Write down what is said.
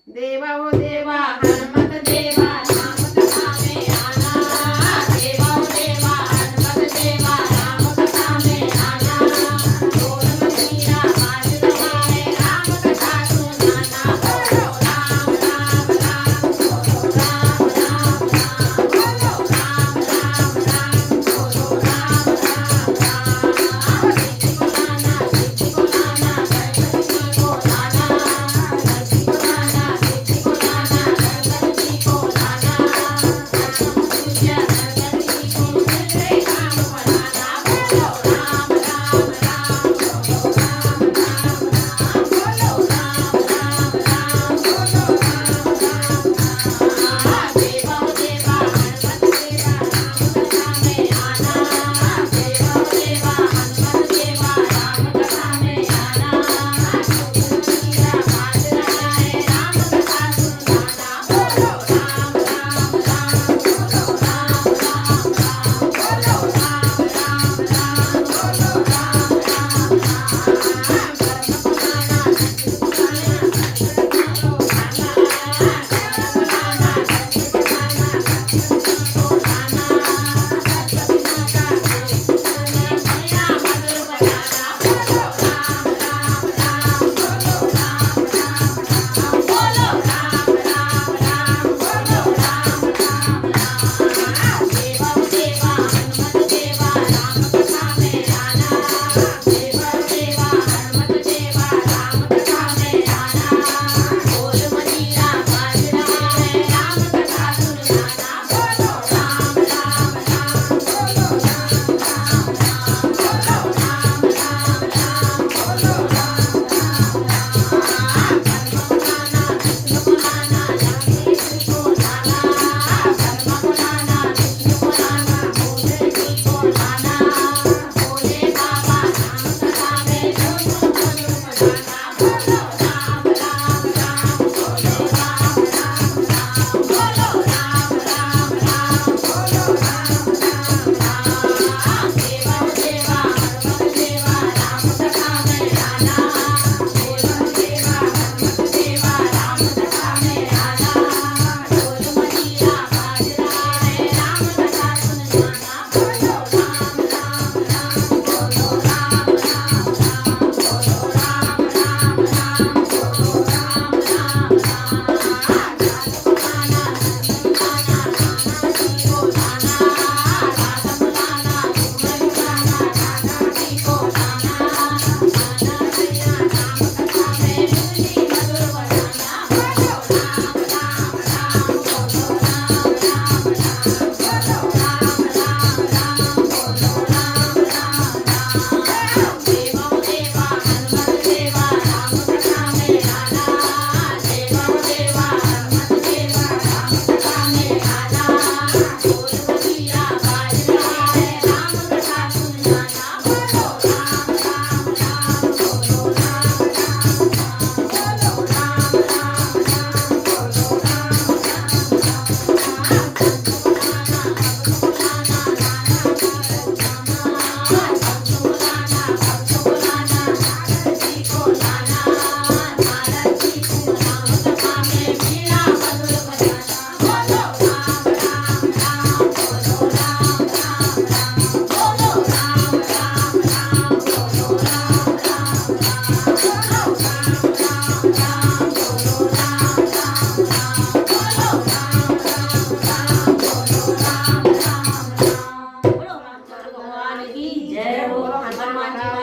देवा ओ देवा हनुमत देवा राम कथा में आना। देवा ओ देवा हनुमत देवा राम कथा में आना। ढोल मंजीरा बाज रहा है राम कथा सुनाना। बोलो राम राम राम बोलो राम राम राम बोलो राम राम राम बोलो राम राम राम। सिद्धि को लाना गणपति को लाना सिद्धि को लाना गणपति को लाना गणपति को लाना। पूजा गणपति को मिले काम बनाना। बोलो राम राम राम बोलो राम राम राम बोलो राम राम राम बोलो राम राम राम। देवा ओ देवा हनुमत देवा राम कथा में आना। देवा ओ देवा हनुमत देवा राम कथा में आना। ढोल मंजीरा बाज रहा है राम कथा सुनाना। बोलो राम राम राम बोलो राम राम राम बोलो राम राम राम बोलो राम राम राम। ब्रह्म को लाना विष्णु को लाना गणपति को लाना। ब्रह्म को लाना विष्णु को लाना गणपति को लाना। सप्तविनाका गौरी को लाना मीरा मधुर बजाना। बोलो राम राम राम बोलो राम राम राम बोलो राम राम राम बोलो राम राम राम। देवा ओ देवा हनुमत देवा राम कथा में आना। देवा ओ देवा हनुमत देवा राम कथा में आना। ढोल मंजीरा बाज रहा है राम कथा सुनाना। बोलो राम राम राम बोलो राम राम राम बोलो राम राम राम बोलो राम राम राम। ब्रह्म को लाना विष्णु को लाना लक्ष्मी जी को लाना। ब्रह्म को लाना विष्णु को लाना भोले जी को लाना। भोले बाबा राम कथा में झूम झूम मधुर बजाना। बोलो राम राम राम बोलो राम राम राम बोलो राम राम राम बोलो राम राम राम। देवा ओ देवा हनुमत देवा राम कथा में आना। देवा ओ देवा हनुमत देवा राम कथा में आना। ढोल मंजीरा बाज रहा है राम कथा सुनाना। बोलो राम राम राम बोलो राम राम राम बोलो राम राम राम बोलो राम राम राम। राधा को लाना कृष्ण को लाना कान्हा जी को लाना। राधा को लाना कृष्ण को लाना कान्हा जी को लाना। गाना गया राम कथा में मुरली मधुर बजाना। बोलो राम राम राम बोलो राम राम राम बोलो राम राम राम बोलो राम राम राम। देवा ओ देवा हनुमत देवा राम कथा में आना। देवा ओ देवा हनुमत देवा राम कथा में आना। ढोल मंजीरा बाज रहा है राम कथा सुनाना। बोलो राम राम राम बोलो राम राम राम बोलो राम राम राम बोलो राम राम राम। शंख को लाना भक्त को लाना नाना जी को लाना। शंख को लाना भक्त को लाना नारद जी को लाना। नारद जी को राम कथा में मीरा मधुर बजाना। बोलो राम राम राम बोलो राम राम राम बोलो राम राम राम बोलो राम राम राम बोलो राम राम राम बोलो राम राम राम बोलो राम राम राम बोलो राम राम राम। बोलो रामचंद्र भगवान की जय हो। हनुमान जी